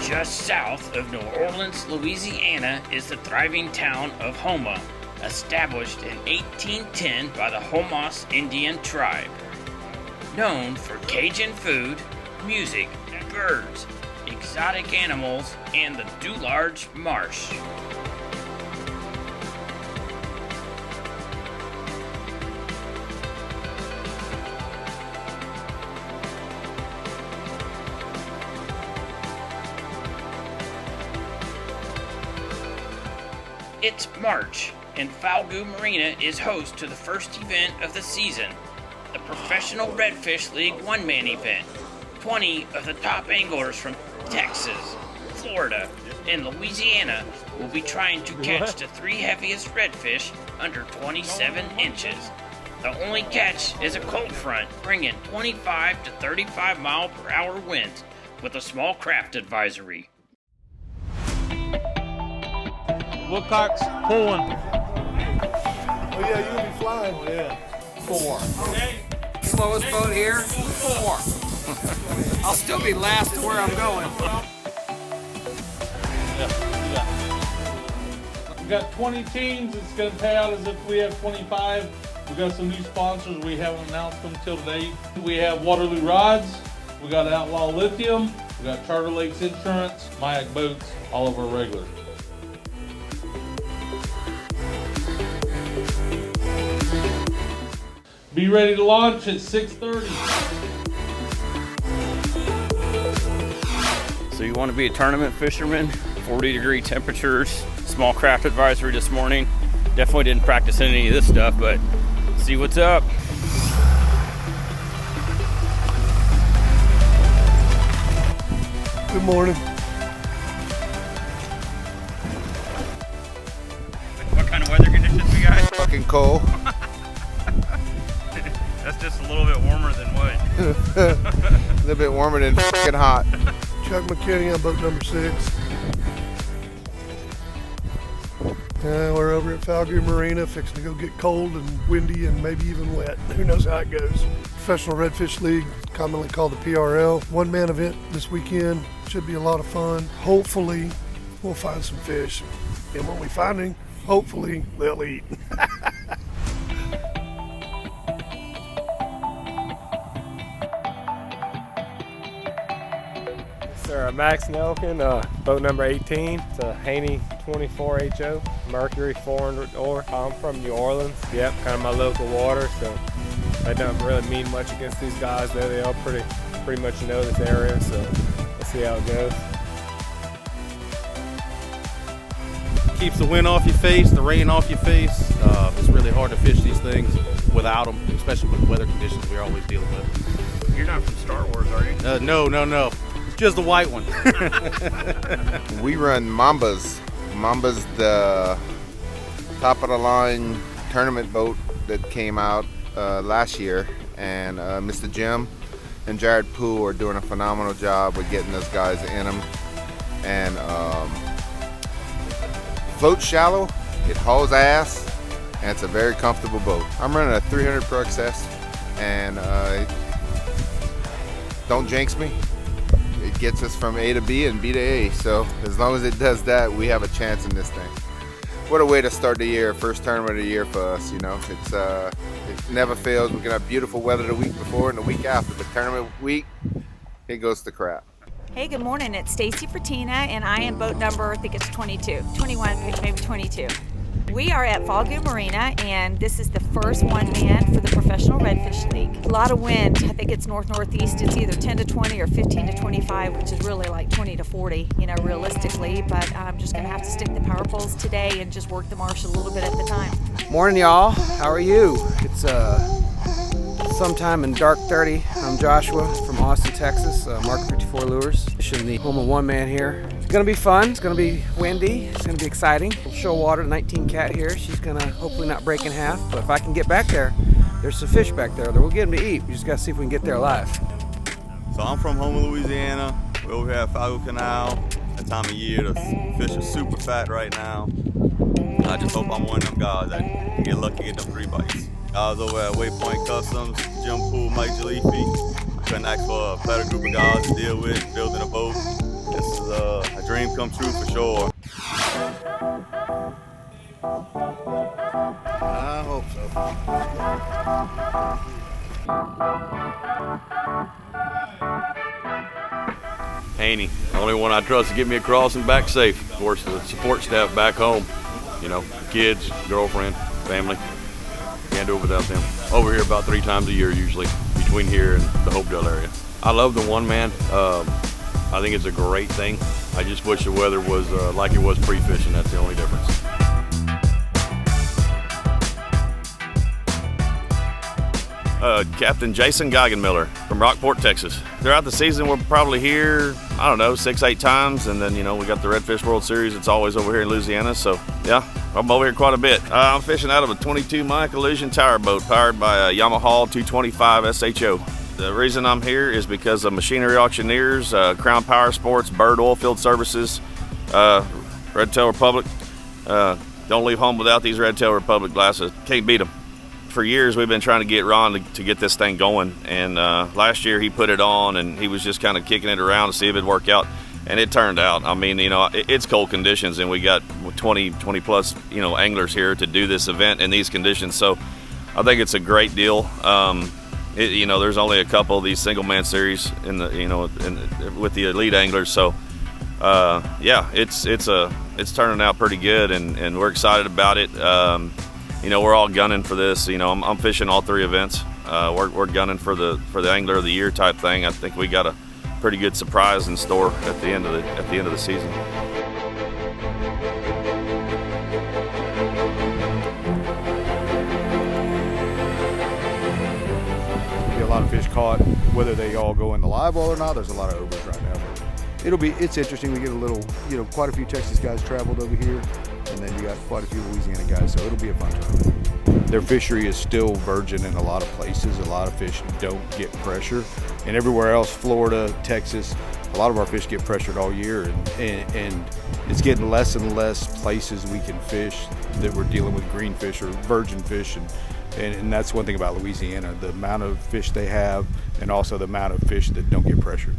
Just south of New Orleans, Louisiana is the thriving town of Houma, established in 1810 by the Homos Indian tribe. Known for Cajun food, music, birds, exotic animals, and the Dularge Marsh. It's March, and Falgout Marina is host to the first event of the season, the Professional Redfish League one-man event. 20 of the top anglers from Texas, Florida, and Louisiana will be trying to catch the 3 heaviest redfish under 27 inches. The only catch is a cold front, bringing 25 to 35 mile per hour winds with a small craft advisory. Woodcock's pulling. Oh yeah, you're gonna be flying. Oh, yeah. 4. Slowest boat here, 4. I'll still be last to where I'm going. We got 20 teams. It's going to pay out as if we have 25. We got some new sponsors. We haven't announced them till today. We have Waterloo Rods. We got Outlaw Lithium. We got Charter Lakes Insurance, Mayak Boats, all of our regulars. Be ready to launch at 6:30. So you want to be a tournament fisherman, 40-degree temperatures, small craft advisory this morning. Definitely didn't practice any of this stuff, but see what's up. Good morning. What kind of weather conditions we got? Fucking cold. That's just a little bit warmer than what? A little bit warmer than fucking hot. Chuck McKinney on boat number 6. We're over at Falgout Marina, fixing to go get cold and windy and maybe even wet. Who knows how it goes. Professional Redfish League, commonly called the PRL. One-man event this weekend. Should be a lot of fun. Hopefully, we'll find some fish. And when we find them, hopefully, they'll eat. Sir, Max Nelkin, boat number 18. It's a Haney 24 HO, Mercury 400 oar. I'm from New Orleans. Yep, kind of my local water, so that doesn't really mean much against these guys. They all pretty much know this area, so we'll see how it goes. Keeps the wind off your face, the rain off your face. It's really hard to fish these things without them, especially with the weather conditions we're always dealing with. You're not from Star Wars, are you? No. Just the white one. We run Mambas. Mamba's the top of the line tournament boat that came out last year, and Mr. Jim and Jared Poole are doing a phenomenal job with getting those guys in them. And floats shallow, it hauls ass, and it's a very comfortable boat. I'm running a 300 Pro XS, and don't jinx me. It gets us from A to B and B to A, so as long as it does that, we have a chance in this thing. What a way to start the year, first tournament of the year for us, you know. It never fails. We're gonna have beautiful weather the week before and the week after, but tournament week, it goes to crap. Hey, good morning. It's Stacy Fertina, and I am boat number, I think it's 22, 21, maybe 22. We are at Falgout Marina, and this is the first one-man for the Professional Redfish League. A lot of wind. I think it's north-northeast. It's either 10 to 20 or 15 to 25, which is really like 20 to 40, you know, realistically. But I'm just going to have to stick the power poles today and just work the marsh a little bit at the time. Morning, y'all. How are you? It's sometime in dark 30. I'm Joshua from Austin, Texas, Mark 54 Lures. Fishing the Houma one-man here. It's gonna be fun. It's gonna be windy. It's gonna be exciting. Show water, 19 cat here. She's gonna hopefully not break in half, but if I can get back there, there's some fish back there that we'll get them to eat. We just gotta see if we can get there alive. So I'm from Houma, Louisiana. We're over here at Falgout Canal. That time of year, the fish are super fat right now. I just hope I'm one of them guys that can get lucky, get them 3 bites. Guys over at Waypoint Customs, Jim Poole, Mike Jalefi. Couldn't ask for a better group of guys to deal with, building a boat. This is dream come true for sure. I hope so. Haney, the only one I trust to get me across and back safe. Of course, the support staff back home, you know, kids, girlfriend, family. Can't do it without them. Over here about 3 times a year usually, between here and the Hopedale area. I love the one-man. I think it's a great thing. I just wish the weather was like it was pre-fishing. That's the only difference. Captain Jason Geigenmiller from Rockport, Texas. Throughout the season, we're probably here, I don't know, 6-8 times, and then, you know, we got the Redfish World Series. It's always over here in Louisiana, so yeah, I'm over here quite a bit. I'm fishing out of a 22-mile collision tower boat powered by a Yamaha 225 SHO. The reason I'm here is because of Machinery Auctioneers, Crown Power Sports, Bird Oilfield Services, Red Tail Republic. Don't leave home without these Red Tail Republic glasses. Can't beat them. For years we've been trying to get Ron to get this thing going, and last year he put it on and he was just kind of kicking it around to see if it'd work out, and it turned out. I mean, you know, it's cold conditions and we got 20 plus, you know, anglers here to do this event in these conditions, so I think it's a great deal. You know, there's only a couple of these single man series in the, you know, with the elite anglers, so yeah, it's turning out pretty good, and we're excited about it. You know, we're all gunning for this. You know, I'm fishing all 3 events. We're gunning for the Angler of the Year type thing. I think we got a pretty good surprise in store at the end of the season. Be a lot of fish caught, whether they all go in the live well or not. There's a lot of overs right now. But it's interesting. We get a little, you know, quite a few Texas guys traveled over here, and then you got quite a few Louisiana guys, so it'll be a fun time. Their fishery is still virgin in a lot of places. A lot of fish don't get pressure, and everywhere else, Florida, Texas, a lot of our fish get pressured all year, and it's getting less and less places we can fish that we're dealing with green fish or virgin fish, and that's one thing about Louisiana, the amount of fish they have and also the amount of fish that don't get pressured.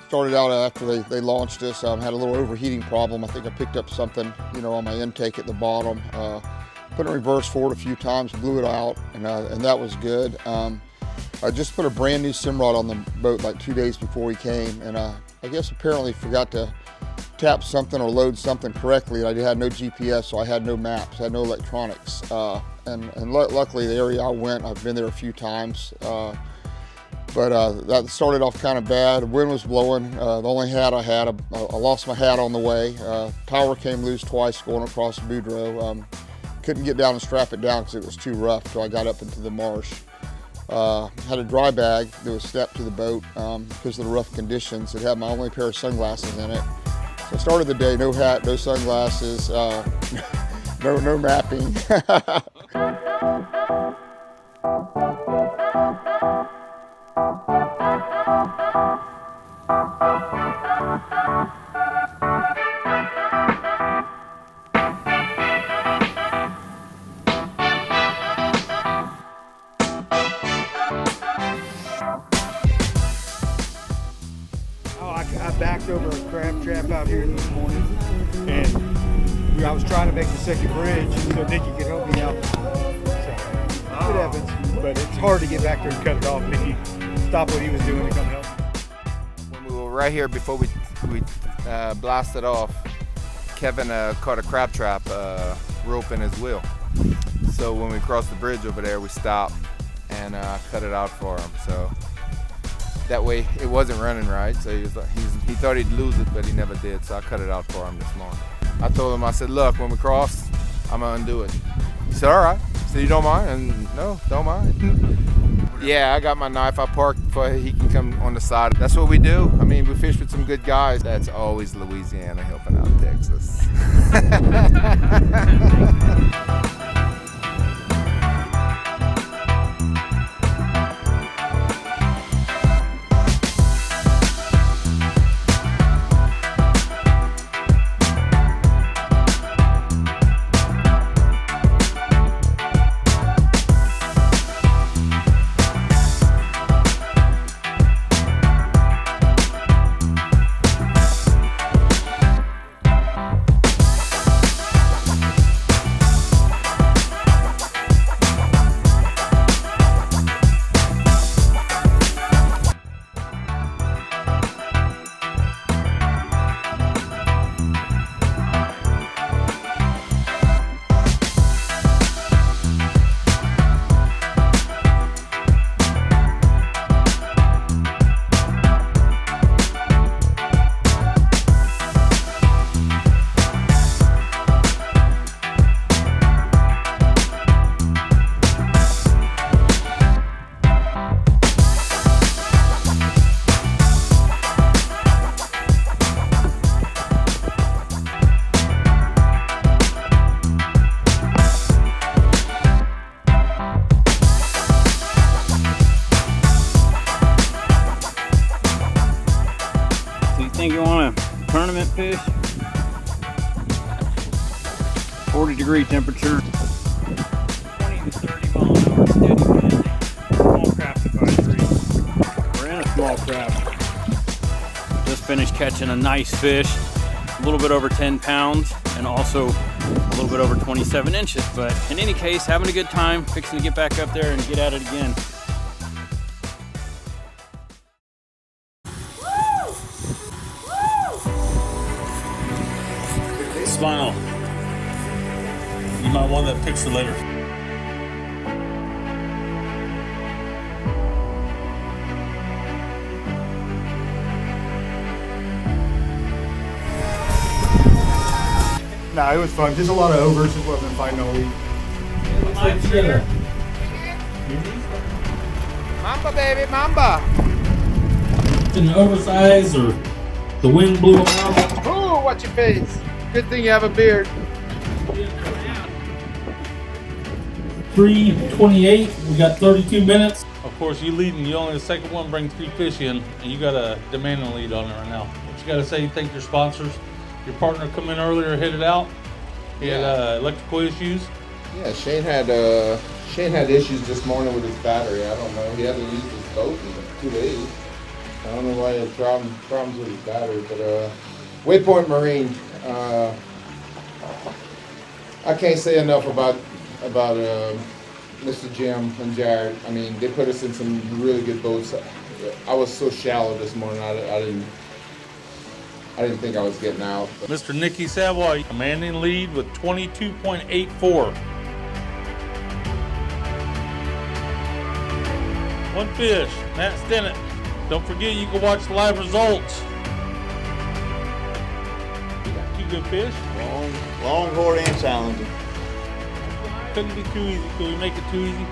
Started out after they launched this, had a little overheating problem. I think I picked up something, you know, on my intake at the bottom. Put it in reverse forward a few times, blew it out, and that was good. I just put a brand new Simrod on the boat like 2 days before we came, and I guess apparently forgot to tap something or load something correctly. I had no GPS, so I had no maps, I had no electronics. And luckily the area I went, I've been there a few times. But that started off kind of bad. The wind was blowing. The only hat I had, I lost my hat on the way. Tower came loose twice going across Boudreaux. Couldn't get down and strap it down because it was too rough till I got up into the marsh. Had a dry bag that was strapped to the boat because of the rough conditions. It had my only pair of sunglasses in it. So I started the day, no hat, no sunglasses, no mapping. I backed over a crab trap out here this morning, and I was trying to make the second bridge so Nikki could help me out. So it happens, but it's hard to get back there and cut it off. Nikki stopped what he was doing to come help. When we were right here before we blasted off, Kevin caught a crab trap rope in his wheel. So when we crossed the bridge over there, we stopped and cut it out for him. So That way it wasn't running right, so he thought he'd lose it, but he never did, so I cut it out for him this morning. I told him, I said, look, when we cross, I'm gonna undo it. He said, all right. I said, you don't mind? And no, don't mind. Yeah, I got my knife. I parked for he can come on the side. That's what we do. I mean, we fish with some good guys. That's always Louisiana helping out Texas. Think you want a tournament fish? 40-degree temperature, 20 to 30 mile an hour steady wind, small craft advisory. We're in a small craft. Just finished catching a nice fish, a little bit over 10 pounds and also a little bit over 27 inches. But in any case, having a good time, fixing to get back up there and get at it again. Smile. You might want that picture later. Nah, it was fun. Just a lot of overs. It wasn't fighting all week. Mamba, baby, mamba. In the oversize or the wind blew them out. Ooh, watch your face. Good thing you have a beard. 3:28. We got 32 minutes. Of course, you leading. You only the second one bring 3 fish in, and you got a demand and lead on it right now. What you got to say? Thank your sponsors. Your partner come in earlier, hit it out. He had electrical issues. Yeah, Shane had issues this morning with his battery. I don't know. He hasn't used his boat in 2 days. I don't know why he had problems with his battery, but Waypoint Marine. I can't say enough about Mr. Jim and Jared. I mean, they put us in some really good boats. I was so shallow this morning. I didn't think I was getting out. But. Mr. Nicky Savoy, commanding lead with 22.84. One fish, Matt Stennett. Don't forget you can watch the live results. Good fish. Long, hard, and challenging. Couldn't be too easy. Could we make it too easy?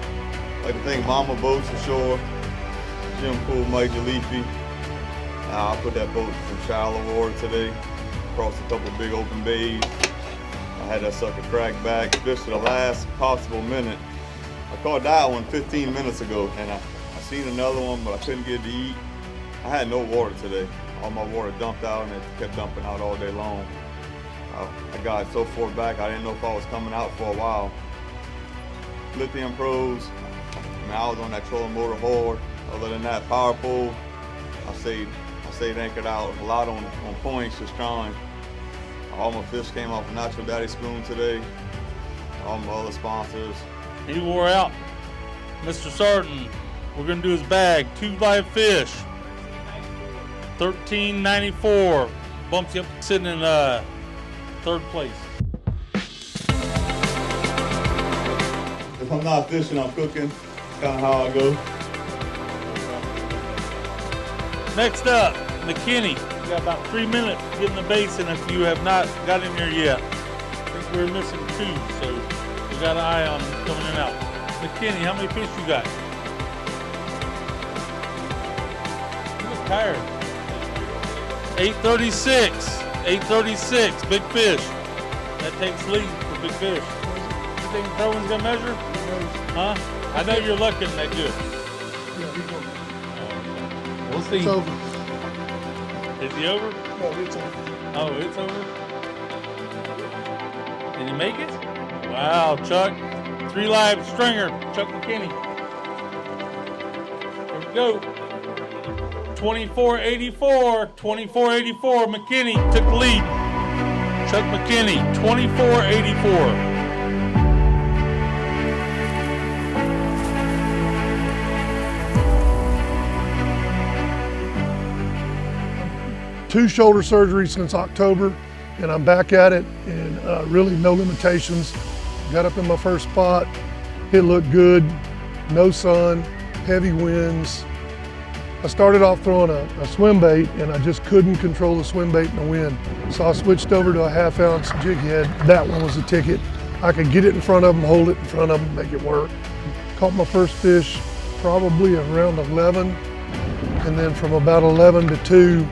Like to thank Mama Boats ashore, Jim Pool, Major Leafy. I put that boat in shallow water today, across a couple big open bays. I had that sucker crack back, fished to the last possible minute. I caught that one 15 minutes ago, and I seen another one, but I couldn't get it to eat. I had no water today. All my water dumped out, and it kept dumping out all day long. I got so far back, I didn't know if I was coming out for a while. Lithium Pros, I was on that trolling motor hard. Other than that, power pole, I stayed anchored out a lot on points, just trying. All my fish came off a Natural Daddy spoon today. All my other sponsors. He wore out. Mr. Sarton, we're gonna do his bag. 2 live fish. $13.94. Bumps you up, sitting in 3rd place. If I'm not fishing, I'm cooking. That's kind of how I go. Next up, McKinney. You got about 3 minutes to get in the basin if you have not got in there yet. I think we're missing 2, so we got an eye on them coming in and out. McKinney, how many fish you got? You look tired. 836. 836, big fish. That takes lead for big fish. You think Kerwin's gonna measure? Huh? I know you're looking that good. We'll see. It's over. Is he over? No, it's over. Oh, it's over? Did he make it? Wow, Chuck. 3 live stringer, Chuck McKinney. Here we go. 24.84, 24.84. McKinney took the lead. Chuck McKinney, 24.84. Two shoulder surgeries since October, and I'm back at it, and really no limitations. Got up in my first spot, it looked good, no sun, heavy winds. I started off throwing a swim bait, and I just couldn't control the swim bait in the wind. So I switched over to a 1/2 ounce jig head. That one was the ticket. I could get it in front of them, hold it in front of them, make it work. Caught my first fish probably around 11, and then from about 11 to 2,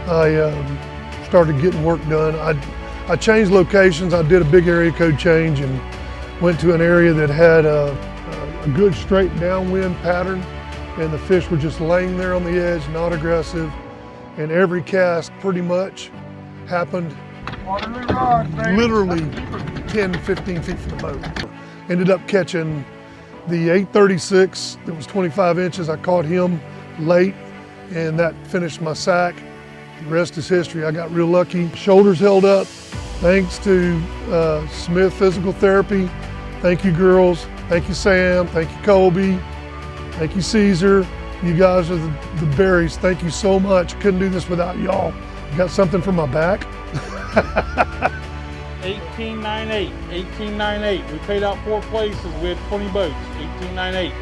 I started getting work done. I changed locations. I did a big area code change and went to an area that had a good straight downwind pattern, and the fish were just laying there on the edge, not aggressive, and every cast pretty much happened literally 10, 15 feet from the boat. Ended up catching the 836 that was 25 inches. I caught him late, and that finished my sack. The rest is history. I got real lucky. Shoulders held up thanks to Smith Physical Therapy. Thank you, girls. Thank you, Sam. Thank you, Colby. Thank you, Caesar. You guys are the berries. Thank you so much. Couldn't do this without y'all. Got something for my back? 1898. 1898. We paid out 4 places. We had 20 boats. 1898.